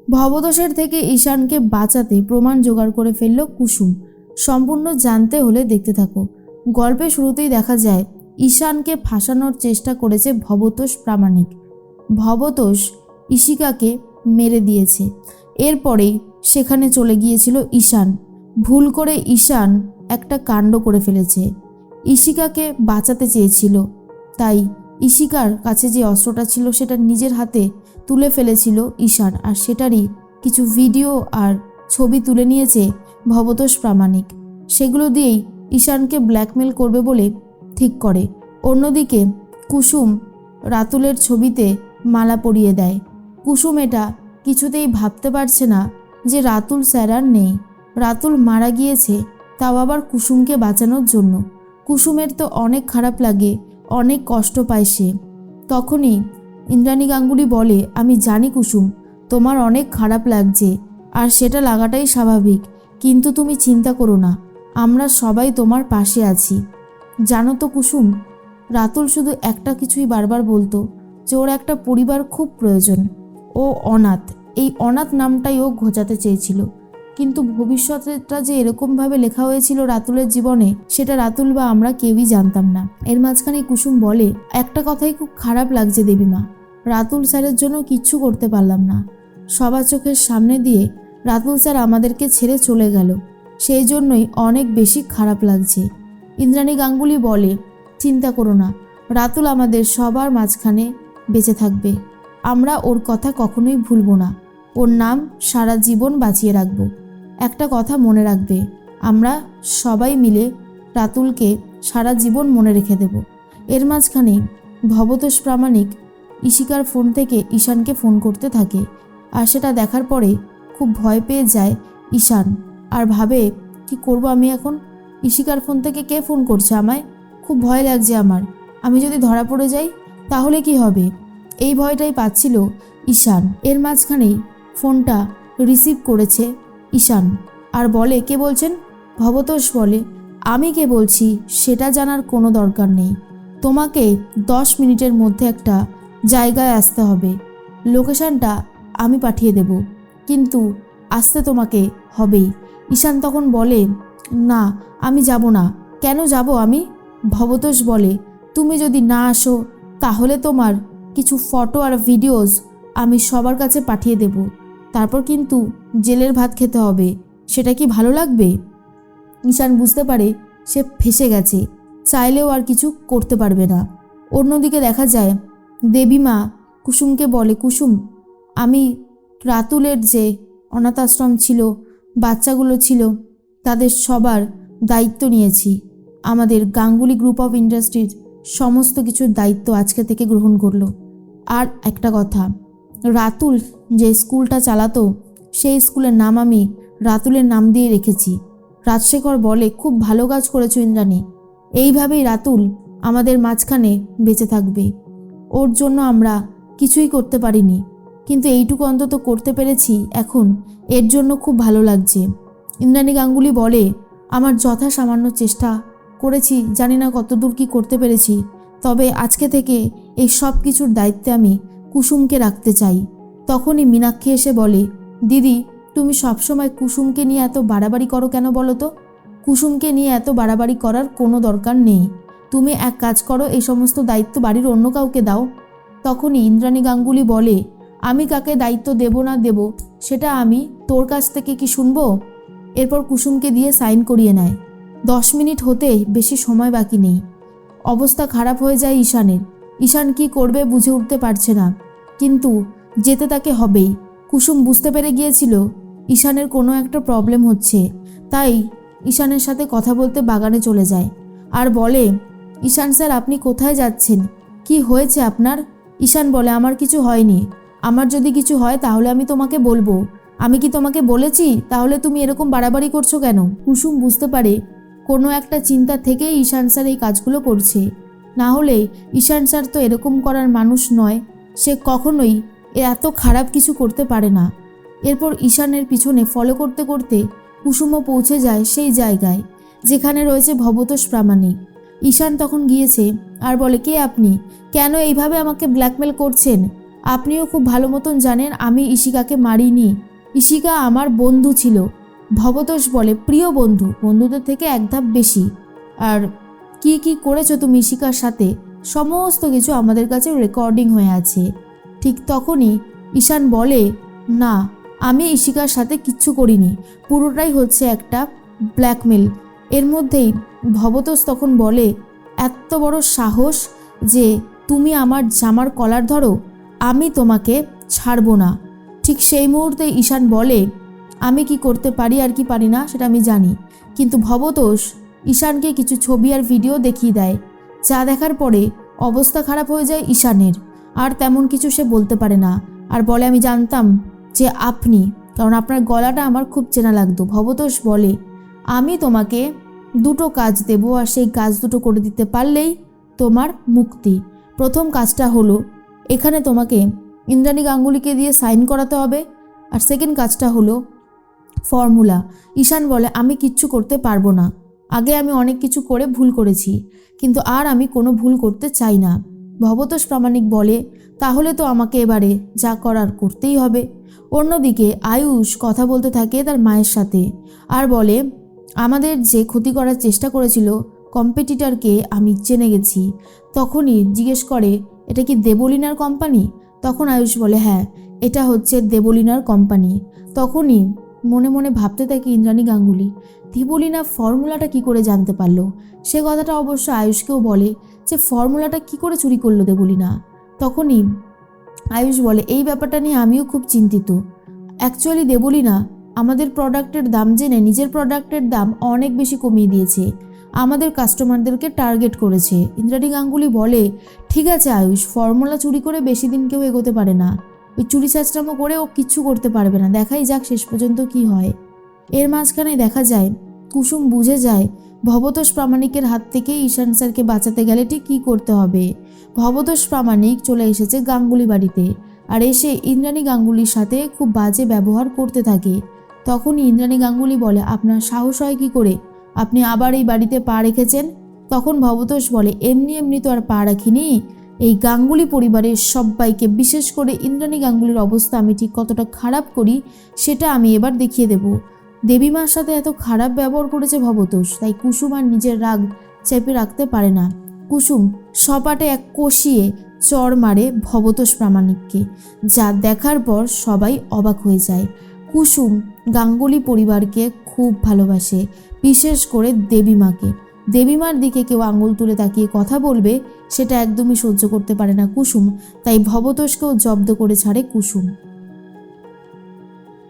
ভবতোষের থেকে ঈশানকে বাঁচাতে প্রমাণ জোগাড় করে ফেলল কুসুম। সম্পূর্ণ জানতে হলে দেখতে থাকো। গল্পের শুরুতেই দেখা যায় ঈশানকে ফাঁসানোর চেষ্টা করেছে ভবতোষ প্রামাণিক। ভবতোষ ঈশিকাকে মেরে দিয়েছে। এরপরেই সেখানে চলে গিয়েছিল ঈশান। ভুল করে ঈশান একটা কাণ্ড করে ফেলেছে। ঈশিকাকে বাঁচাতে চেয়েছিল, তাই ঈশিকার কাছে যে অস্ত্রটা ছিল সেটা নিজের হাতে তুলে ফেলেছিল ঈশান, আর সেটারই কিছু ভিডিও আর ছবি তুলে নিয়েছে ভবতোষ প্রামাণিক। সেগুলো দিয়েই ঈশানকে ব্ল্যাকমেল করবে বলে ঠিক করে। অন্যদিকে কুসুম রাতুলের ছবিতে মালা পরিয়ে দেয়। কুসুম এটা কিছুতেই ভাবতে পারছে না যে রাতুল স্যার আর নেই। রাতুল মারা গিয়েছে, তাও আবার কুসুমকে বাঁচানোর জন্য। কুসুমের তো অনেক খারাপ লাগে, অনেক কষ্ট পায় সে। তখনই ইন্দ্রাণী গাঙ্গুলি বলে, আমি জানি কুসুম, তোমার অনেক খারাপ লাগছে, আর সেটা লাগাটাই স্বাভাবিক, কিন্তু তুমি চিন্তা করো না, আমরা সবাই তোমার পাশে আছি। জানো তো কুসুম, রাতুল শুধু একটা কিছুই বারবার বলতো, যে ওর একটা পরিবার খুব প্রয়োজন। ও অনাথ, এই অনাথ নামটাই ও ঘোচাতে চেয়েছিল, কিন্তু ভবিষ্যৎটা যে এরকমভাবে লেখা হয়েছিল রাতুলের জীবনে, সেটা রাতুল বা আমরা কেউই জানতাম না। এর মাঝখানে কুসুম বলে, একটা কথাই খুব খারাপ লাগছে দেবীমা, রাতুল স্যারের জন্য কিচ্ছু করতে পারলাম না। সবার চোখের সামনে দিয়ে রাতুল স্যার আমাদেরকে ছেড়ে চলে গেল, সেই জন্যই অনেক বেশি খারাপ লাগছে। ইন্দ্রাণী গাঙ্গুলি বলে, চিন্তা করো না, রাতুল আমাদের সবার মাঝখানে বেঁচে থাকবে। আমরা ওর কথা কখনোই ভুলব না, ওর নাম সারা জীবন বাঁচিয়ে রাখব। একটা কথা মনে রাখবে, আমরা সবাই মিলে রাতুলকে সারা জীবন মনে রেখে দেব। এর মাঝখানে ভবতোষ প্রামাণিক ঈশিকার ফোন থেকে ঈশানকে ফোন করতে থাকে, আর সেটা দেখার পরে খুব ভয় পেয়ে যায় ঈশান, আর ভাবে কি করব আমি এখন। ঈশিকার ফোন থেকে কে ফোন করছে আমায়? খুব ভয় লাগছে আমার, আমি যদি ধরা পড়ে যাই তাহলে কি হবে? এই ভয়টাই পাচ্ছিল ঈশান। এর মাঝখানেই ফোনটা রিসিভ করেছে ঈশান, আর বলে, কে বলছেন? ভবতোষ বলে, আমি কে বলছি সেটা জানার কোনো দরকার নেই, তোমাকে 10 মিনিটের মধ্যে একটা জায়গায় আসতে হবে, লোকেশনটা আমি পাঠিয়ে দেব, কিন্তু আসতে তোমাকে হবেই। ঈশান তখন বলে, না আমি যাব না। কেন যাব আমি? ভবতোষ বলে, তুমি যদি না আসো তাহলে তোমার কিছু ফটো আর ভিডিওস আমি সবার কাছে পাঠিয়ে দেব, তারপর কিন্তু জেলের ভাত খেতে হবে, সেটা কি ভালো লাগবে? ঈশান বুঝতে পারে সে ফেঁসে গেছে, চাইলেও আর কিছু করতে পারবে না। অন্যদিকে দেখা যায় দেবীমা কুসুমকে বলে, কুসুম, আমি রাতুলের যে অনাথ আশ্রম ছিল, বাচ্চাগুলো ছিল, তাদের সবার দায়িত্ব নিয়েছি। আমাদের গাঙ্গুলি গ্রুপ অফ ইন্ডাস্ট্রির সমস্ত কিছুর দায়িত্ব আজকে থেকে গ্রহণ করলো। আর একটা কথা, রাতুল যে স্কুলটা চালাতো সেই স্কুলের নাম আমি রাতুলের নাম দিয়ে রেখেছি। রাজশেখর বলে, খুব ভালো কাজ করেছো ইন্দ্রাণী, এইভাবেই রাতুল আমাদের মাঝখানে বেঁচে থাকবে। ওর জন্য আমরা কিছুই করতে পারিনি, কিন্তু এইটুকু অন্তত করতে পেরেছি এখন, এর জন্য খুব ভালো লাগছে। ইন্দ্রাণী গাঙ্গুলি বলে, আমার যথা সামান্য চেষ্টা করেছি, জানি না কতদূর কি করতে পেরেছি, তবে আজকে থেকে এই সব কিছুর দায়িত্বে আমি কুসুমকে রাখতে চাই। তখনই মীনাক্ষী এসে বলে, দিদি, তুমি সবসময় কুসুমকে নিয়ে এত বাড়াবাড়ি করো কেন বলো তো? কুসুমকে নিয়ে এত বাড়াবাড়ি করার কোনো দরকার নেই, তুমি এক কাজ করো, এই সমস্ত দায়িত্ব বাড়ির অন্য কাউকে দাও। তখনই ইন্দ্রাণী গাঙ্গুলি বলে, আমি কাকে দায়িত্ব দেব না দেব সেটা আমি তোর কাছ থেকে কি শুনবো? এরপর কুসুমকে দিয়ে সাইন করিয়ে নেয়। 10 মিনিট হতে বেশি সময় বাকি নেই। অবস্থা খারাপ হয়ে যায় ঈশানের। ঈশান কি করবে বুঝে উঠতে পারছে না, কিন্তু যেতে তাকে হবেই। কুসুম বুঝতে পেরে গিয়েছিল ঈশানের কোনো একটা প্রবলেম হচ্ছে, তাই ঈশানের সাথে কথা বলতে বাগানে চলে যায় আর বলে, ঈশান স্যার, আপনি কোথায় যাচ্ছেন? কি হয়েছে আপনার? ঈশান বলে, আমার কিছু হয়নি, আমার যদি কিছু হয় তাহলে আমি তোমাকে বলবো, আমি কি তোমাকে বলেছি? তাহলে তুমি এরকম বাড়াবাড়ি করছো কেন? কুসুম বুঝতে পারে কোনো একটা চিন্তা থেকেই ঈশান স্যার এই কাজগুলো করছে, না হলে ঈশান স্যার তো এরকম করার মানুষ নয়, সে কখনোই এত খারাপ কিছু করতে পারে না। এরপর ঈশানের পিছনে ফলো করতে করতে কুসুমও পৌঁছে যায় সেই জায়গায় যেখানে রয়েছে ভবতোষ প্রামাণিক। ঈশান তখন গিয়েছে আর বলে, কে আপনি? কেন এইভাবে আমাকে ব্ল্যাকমেল করছেন? আপনিও খুব ভালো মতন জানেন আমি ইশিকাকে মারিনি, ইশিকা আমার বন্ধু ছিল। ভবতোষ বলে, প্রিয় বন্ধু, বন্ধুদের থেকে এক ধাপ বেশি। আর কি কি করেছো তুমি ইশিকার সাথে সমস্ত কিছু আমাদের কাছে রেকর্ডিং হয়ে আছে। ঠিক তখনই ঈশান বলে, না আমি ইশিকার সাথে কিচ্ছু করিনি, পুরোটাই হচ্ছে একটা ব্ল্যাকমেল। এর মধ্যেই ভবতোষ তখন বলে, এত বড় সাহস যে তুমি আমার জামার কলার ধরো, আমি তোমাকে ছাড়বো না। ঠিক সেই মুহূর্তে ঈশান বলে, আমি কি করতে পারি আর কি পারি না সেটা আমি জানি। কিন্তু ভবতোষ ঈশানকে কিছু ছবি আর ভিডিও দেখিয়ে দেয়, যা দেখার পরে অবস্থা খারাপ হয়ে যায় ঈশানের। আর তেমন কিছু সে বলতে পারে না, আর বলে, আমি জানতাম যে আপনি, কারণ আপনার গলাটা আমার খুব চেনা লাগতো। ভবতোষ বলে, আমি তোমাকে দুটো কাজ দেব, আর সেই কাজ দুটো করে দিতে পারলেই তোমার মুক্তি। প্রথম কাজটা হলো, এখানে তোমাকে ইন্দ্রাণী গাঙ্গুলিকে দিয়ে সাইন করাতে হবে। আর সেকেন্ড কাজটা হলো ফর্মুলা। ঈশান বলে, আমি কিচ্ছু করতে পারবো না, আগে আমি অনেক কিছু করে ভুল করেছি, কিন্তু আর আমি কোনো ভুল করতে চাই না। ভবতোষ প্রামাণিক বলে, তাহলে তো আমাকে এবারে যা করার করতেই হবে। অন্যদিকে আয়ুষ কথা বলতে থাকে তার মায়ের সাথে, আর বলে, আমাদের যে ক্ষতি করার চেষ্টা করেছিল কম্পিটিটরকে আমি জেনে গেছি। তখনই জিজ্ঞেস করে, এটা কি দেবলীনার কোম্পানি? তখন আয়ুষ বলে, হ্যাঁ এটা হচ্ছে দেবলীনার কোম্পানি। তখনই মনে মনে ভাবতে থাকে ইন্দ্রাণী গাঙ্গুলি, দেবলীনা ফর্মুলাটা কি করে জানতে পারলো। সে কথাটা অবশ্য আয়ুষকেও বলে যে ফর্মুলাটা কি করে চুরি করলো দেবলীনা। তখনই আয়ুষ বলে, এই ব্যাপারটা নিয়ে আমিও খুব চিন্তিত। অ্যাকচুয়ালি দেবলীনা আমাদের প্রোডাক্টের দাম জেনে নিজের প্রোডাক্টের দাম অনেক বেশি কমিয়ে দিয়েছে, আমাদের কাস্টমারদেরকে টার্গেট করেছে। ইন্দ্রাণী গাঙ্গুলি বলে, ঠিক আছে আয়ুষ, ফর্মুলা চুরি করে বেশি দিন কেউ এগোতে পারে না, ওই চুরি চাচরামো করে ও কিচ্ছু করতে পারবে না, দেখাই যাক শেষ পর্যন্ত কি হয়। এর মাঝখানে দেখা যায় কুসুম বুঝে যায় ভবতোষ প্রামাণিকের হাত থেকে ঈশান স্যারকে বাঁচাতে গেলে ঠিক কী করতে হবে। ভবতোষ প্রামাণিক চলে এসেছে গাঙ্গুলি বাড়িতে, আর এসে ইন্দ্রাণী গাঙ্গুলির সাথে খুব বাজে ব্যবহার করতে থাকে। তখনই ইন্দ্রাণী গাঙ্গুলি বলে, আপনার সাহস হয় কী করে, আপনি আবার এই বাড়িতে পা রেখেছেন? তখন ভবতোষ বলে, এমনি এমনি তো আর পা রাখিনি, এই গাঙ্গুলি পরিবারের সবাইকে, বিশেষ করে ইন্দ্রাণী গাঙ্গুলির অবস্থা আমি ঠিক কতটা খারাপ করি সেটা আমি এবার দেখিয়ে দেব। দেবীমার সাথে এত খারাপ ব্যবহার করেছে ভবতোষ, তাই কুসুম আর নিজের রাগ চেপে রাখতে পারে না। কুসুম সপাটে এক কষিয়ে চড় মারে ভবতোষ প্রামাণিককে, যা দেখার পর সবাই অবাক হয়ে যায়। কুসুম গাঙ্গুলি পরিবারকে খুব ভালোবাসে, বিশেষ করে দেবীমাকে। দেবীমার দিকে কেউ আঙুল তুলে তাকিয়ে কথা বলবে সেটা একদমই সহ্য করতে পারে না কুসুম, তাই ভবতোষকেও জব্দ করে ছাড়ে কুসুম।